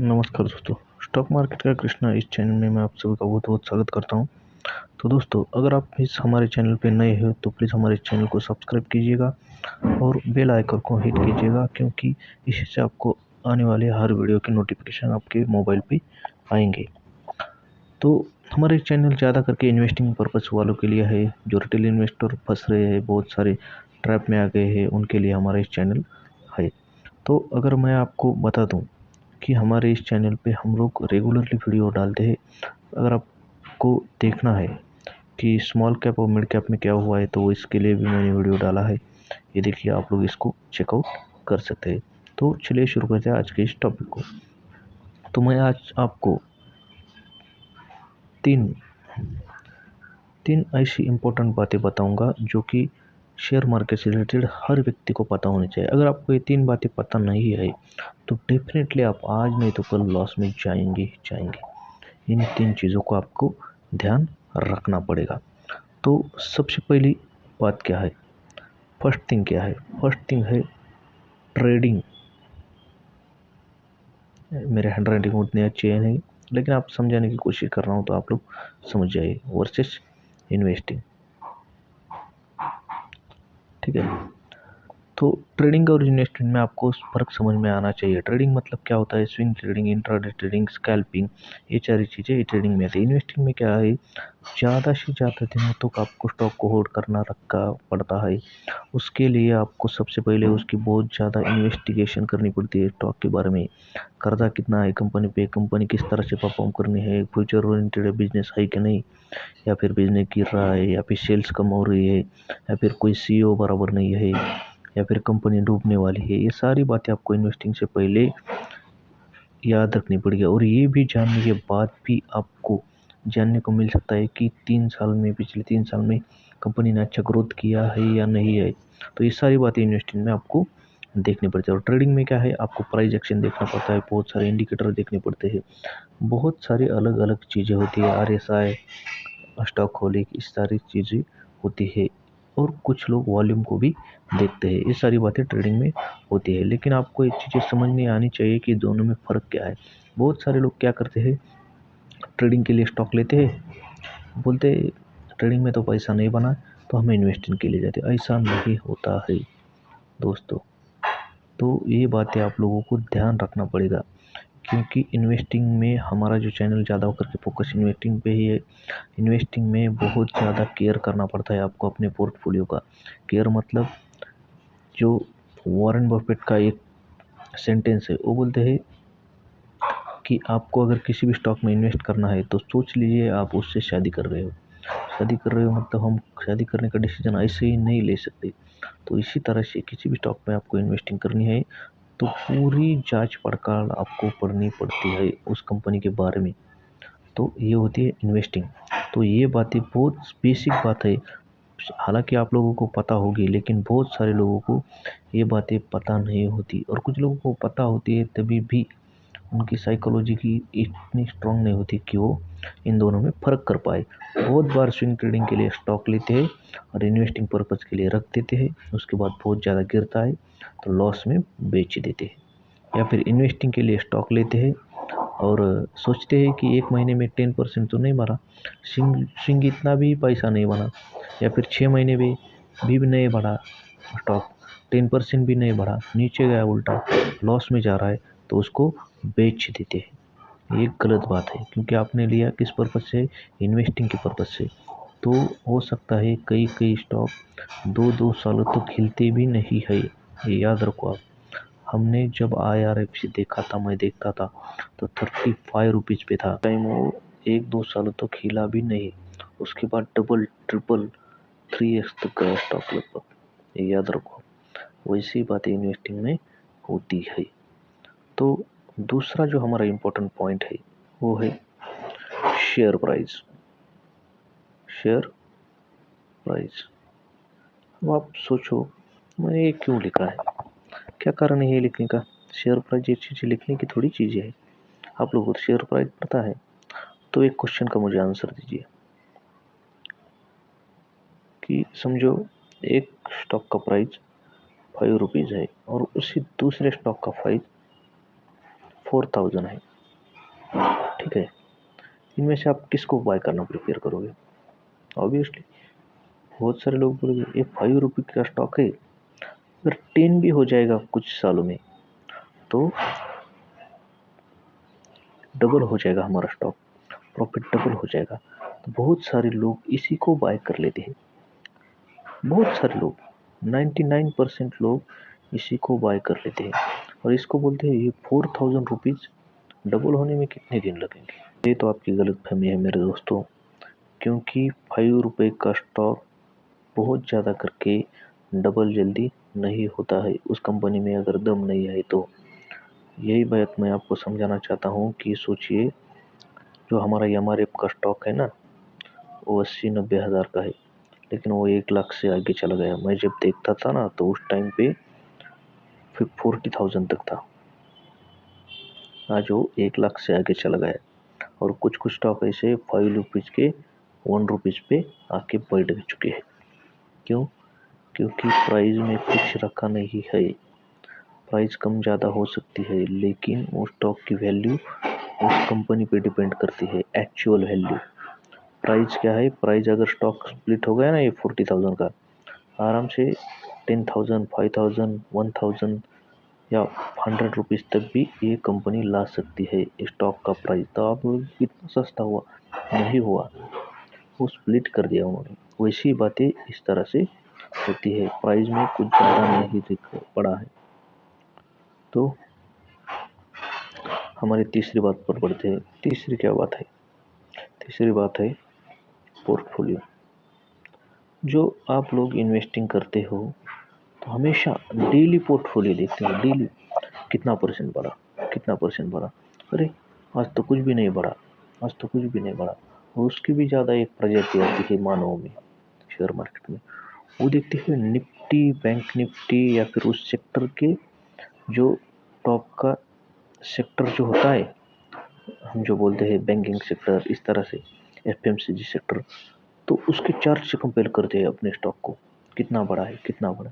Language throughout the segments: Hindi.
नमस्कार दोस्तों। स्टॉक मार्केट का कृष्णा इस चैनल में मैं आप सभी का बहुत बहुत स्वागत करता हूं। तो दोस्तों, अगर आप इस हमारे चैनल पे नए हो तो प्लीज़ हमारे चैनल को सब्सक्राइब कीजिएगा और बेल आइकन को हिट कीजिएगा, क्योंकि इससे आपको आने वाले हर वीडियो की नोटिफिकेशन आपके मोबाइल पे आएंगे। तो हमारे चैनल ज़्यादा करके इन्वेस्टिंग पर्पस वालों के लिए है। जो रिटेल इन्वेस्टर फंस रहे हैं, बहुत सारे ट्रैप में आ गए हैं, उनके लिए हमारा इस चैनल है। तो अगर मैं आपको बता दूं कि हमारे इस चैनल पे हम लोग रेगुलरली वीडियो डालते हैं। अगर आपको देखना है कि स्मॉल कैप और मिड कैप में क्या हुआ है, तो इसके लिए भी मैंने वीडियो डाला है। ये देखिए, आप लोग इसको चेकआउट कर सकते हैं। तो चलिए शुरू करते हैं आज के इस टॉपिक को। तो मैं आज आपको तीन ऐसी इम्पोर्टेंट बातें बताऊंगा जो कि शेयर मार्केट से रिलेटेड हर व्यक्ति को पता होनी चाहिए। अगर आपको ये तीन बातें पता नहीं है तो डेफिनेटली आप आज नहीं तो कल लॉस में जाएंगे ही जाएंगे। इन तीन चीज़ों को आपको ध्यान रखना पड़ेगा। तो सबसे पहली बात क्या है, फर्स्ट थिंग क्या है? फर्स्ट थिंग है ट्रेडिंग। मेरे हैंड राइटिंग उतनी अच्छी है नहीं, लेकिन आप समझाने की कोशिश कर रहा हूँ तो आप लोग समझ जाइए। वर्सेस इन्वेस्टिंग, ठीक है। तो ट्रेडिंग और इन्वेस्टमेंट में आपको फ़र्क समझ में आना चाहिए। ट्रेडिंग मतलब क्या होता है? Swing trading, intraday trading, scalping, ये सारी चीज़ें ये ट्रेडिंग में आती है। इन्वेस्टिंग में क्या है, ज़्यादा से ज़्यादा दिनों तक आपको स्टॉक को होल्ड करना रखा पड़ता है। उसके लिए आपको सबसे पहले उसकी बहुत ज़्यादा इन्वेस्टिगेशन करनी पड़ती है स्टॉक के बारे में। कर्जा कितना है कंपनी पे, कंपनी किस तरह से परफॉर्म करनी है, फ्यूचर ओरिएंटेड बिजनेस है कि नहीं, या फिर बिजनेस गिर रहा है, या फिर सेल्स कम हो रही है, या फिर कोई सीईओ बराबर नहीं है, या फिर कंपनी डूबने वाली है। ये सारी बातें आपको इन्वेस्टिंग से पहले याद रखनी पड़ेगी। और ये भी जानने के बाद भी आपको जानने को मिल सकता है कि पिछले 3 साल में कंपनी ने अच्छा ग्रोथ किया है या नहीं है। तो ये सारी बातें इन्वेस्टिंग में आपको देखनी पड़ती है। और ट्रेडिंग में क्या है, आपको प्राइस एक्शन देखना पड़ता है, बहुत सारे इंडिकेटर देखने पड़ते हैं, बहुत सारी अलग अलग चीज़ें होती है, RSI, स्टॉक होल्डिंग, इस सारी चीज़ें होती है। और कुछ लोग वॉल्यूम को भी देखते हैं। ये सारी बातें ट्रेडिंग में होती है। लेकिन आपको एक चीज़ें समझ में आनी चाहिए कि दोनों में फ़र्क क्या है। बहुत सारे लोग क्या करते हैं, ट्रेडिंग के लिए स्टॉक लेते हैं, बोलते हैं ट्रेडिंग में तो पैसा नहीं बना तो हमें इन्वेस्टिंग के लिए जाते। ऐसा नहीं होता है दोस्तों। तो ये बातें आप लोगों को ध्यान रखना पड़ेगा, क्योंकि इन्वेस्टिंग में हमारा जो चैनल ज़्यादा होकर के फोकस इन्वेस्टिंग पे ही है। इन्वेस्टिंग में बहुत ज़्यादा केयर करना पड़ता है आपको अपने पोर्टफोलियो का। केयर मतलब, जो वॉरेन बफेट का एक सेंटेंस है, वो बोलते हैं कि आपको अगर किसी भी स्टॉक में इन्वेस्ट करना है तो सोच लीजिए आप उससे शादी कर रहे हो। शादी कर रहे हो मतलब हम शादी करने का डिसीजन ऐसे ही नहीं ले सकते। तो इसी तरह से किसी भी स्टॉक में आपको इन्वेस्टिंग करनी है तो पूरी जांच पड़ताल आपको पढ़नी पड़ती है उस कंपनी के बारे में। तो ये होती है इन्वेस्टिंग। तो ये बातें बहुत बेसिक बात है। हालांकि आप लोगों को पता होगी, लेकिन बहुत सारे लोगों को ये बातें पता नहीं होती, और कुछ लोगों को पता होती है तभी भी उनकी साइकोलॉजी की इतनी स्ट्रांग नहीं होती कि वो इन दोनों में फ़र्क कर पाए। बहुत बार स्विंग ट्रेडिंग के लिए स्टॉक लेते हैं और इन्वेस्टिंग पर्पज़ के लिए रख देते हैं, उसके बाद बहुत ज़्यादा गिरता है तो लॉस में बेच देते हैं। या फिर इन्वेस्टिंग के लिए स्टॉक लेते हैं और सोचते हैं कि 1 महीने में 10% तो नहीं बढ़ा, स्विंग इतना भी पैसा नहीं बना, या फिर 6 महीने में भी नहीं बढ़ा स्टॉक, 10% भी नहीं बढ़ा, नीचे गया, उल्टा लॉस में जा रहा है, तो उसको बेच देते हैं। ये गलत बात है, क्योंकि आपने लिया किस पर्पज़ से? इन्वेस्टिंग के पर्पज़ से। तो हो सकता है कई कई स्टॉक 2-2 सालों तक हिलते भी नहीं है, ये याद रखो आप। हमने जब IRFC देखा था, मैं देखता था तो 35 रुपीज़ पे था टाइम, वो 1-2 सालों तक हिला भी नहीं। उसके बाद डबल ट्रिपल 3x तक गया स्टॉक लगभग, ये याद रखो। वैसी बातें इन्वेस्टिंग में होती है। तो दूसरा जो हमारा इम्पोर्टेंट पॉइंट है वो है शेयर प्राइस। शेयर प्राइस, अब आप सोचो मैंने ये क्यों लिखा है, क्या कारण है ये लिखने का? शेयर प्राइस ये चीज़ें लिखने की थोड़ी चीज़ें है। आप लोगों को शेयर प्राइस पता है तो एक क्वेश्चन का मुझे आंसर दीजिए कि समझो एक स्टॉक का प्राइस 5 रुपीज़ है और उसी दूसरे स्टॉक का प्राइस 4000 है। इनमें से आप किसको बाय करना प्रेफर करोगे? ऑब्वियसली बहुत सारे लोग बोलेंगे ये 5 रुपये का स्टॉक है, अगर 10 भी हो जाएगा कुछ सालों में तो डबल हो जाएगा हमारा स्टॉक, प्रॉफिट डबल हो जाएगा। तो बहुत सारे लोग इसी को बाय कर लेते हैं। बहुत सारे लोग 99% लोग इसी को बाय कर लेते हैं और इसको बोलते हैं ये 4000 रुपीज़ डबल होने में कितने दिन लगेंगे। ये तो आपकी गलतफहमी है मेरे दोस्तों, क्योंकि 5 रुपये का स्टॉक बहुत ज़्यादा करके डबल जल्दी नहीं होता है। उस कंपनी में अगर दम नहीं है तो यही बात मैं आपको समझाना चाहता हूँ कि सोचिए जो हमारा एमआरएफ का स्टॉक है ना, वो 80-90 हज़ार का है, लेकिन वो 1 लाख से आगे चला गया। मैं जब देखता था ना तो उस टाइम पे फिर 40,000 तक था, आज वो 1 लाख से आगे चला गया। और कुछ कुछ स्टॉक ऐसे 5 रुपीज़ के 1 रुपीज़ पे आके बैठ चुके हैं। क्यों? क्योंकि प्राइस में कुछ रखा नहीं है। प्राइस कम ज़्यादा हो सकती है, लेकिन वो स्टॉक की वैल्यू उस कंपनी पे डिपेंड करती है, एक्चुअल वैल्यू। प्राइस क्या है? प्राइस अगर स्टॉक स्प्लिट हो गया ना ये 40,000 का, आराम से 10,000, 5,000, 1,000 या 100 रुपीज़ तक भी ये कंपनी ला सकती है स्टॉक का प्राइस। तो आप इतना सस्ता हुआ नहीं हुआ, वो स्प्लिट कर दिया उन्होंने। वैसी बातें इस तरह से होती है, प्राइस में कुछ ज़्यादा नहीं पड़ा है। तो हमारी तीसरी बात पर बढ़ते हैं। तीसरी क्या बात है? तीसरी बात है पोर्टफोलियो। जो आप लोग इन्वेस्टिंग करते हो तो हमेशा डेली पोर्टफोलियो देखते हो, डेली कितना परसेंट बढ़ा, कितना परसेंट बढ़ा। अरे आज तो कुछ भी नहीं बढ़ा, आज तो कुछ भी नहीं बढ़ा। और उसकी भी ज़्यादा एक प्रजाति आती है मानव में, शेयर मार्केट में। वो देखते हैं निफ्टी, बैंक निफ्टी या फिर उस सेक्टर के जो टॉप का सेक्टर जो होता है, हम जो बोलते हैं बैंकिंग सेक्टर, इस तरह से एफएमसीजी सेक्टर, तो उसके चार्ट से कंपेयर करते हैं अपने स्टॉक को, कितना बड़ा है, कितना बड़ा।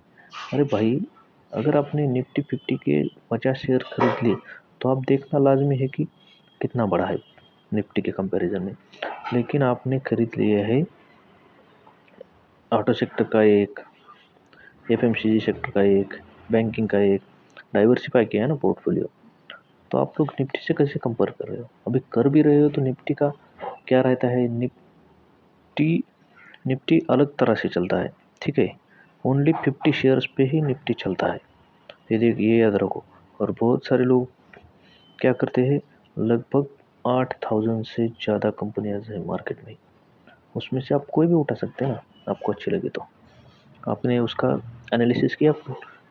अरे भाई, अगर आपने निफ्टी 50 के 50 शेयर खरीद लिए तो आप देखना लाजमी है कि कितना बड़ा है निफ्टी के कंपैरिजन में। लेकिन आपने खरीद लिया है ऑटो सेक्टर का एक, एफएमसीजी सेक्टर का एक, बैंकिंग का एक, डाइवर्सिफाई किया है ना पोर्टफोलियो। तो आप लोग निफ्टी से कैसे कंपेयर कर रहे हो? अभी कर भी रहे हो तो निफ्टी का क्या रहता है, निफ्टी अलग तरह से चलता है, ठीक है। ओनली 50 शेयर्स पे ही निफ्टी चलता है, ये याद रखो। और बहुत सारे लोग क्या करते हैं, लगभग 8,000 से ज़्यादा कंपनियां हैं मार्केट में, उसमें से आप कोई भी उठा सकते हैं ना, आपको अच्छी लगे तो। आपने उसका एनालिसिस किया,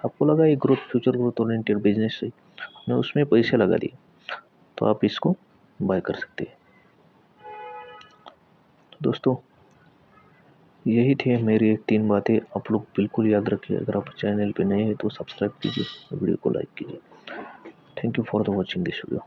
आपको लगा ये growth, future growth oriented business है, आपने उसमें पैसे लगा दिए, तो आप इसको बाय कर सकते हैं। तो दोस्तों, यही थे मेरी 3 बातें, आप लोग बिल्कुल याद रखिए। अगर आप चैनल पे नए हैं तो सब्सक्राइब कीजिए, वीडियो को लाइक कीजिए। Thank you for the watching this video.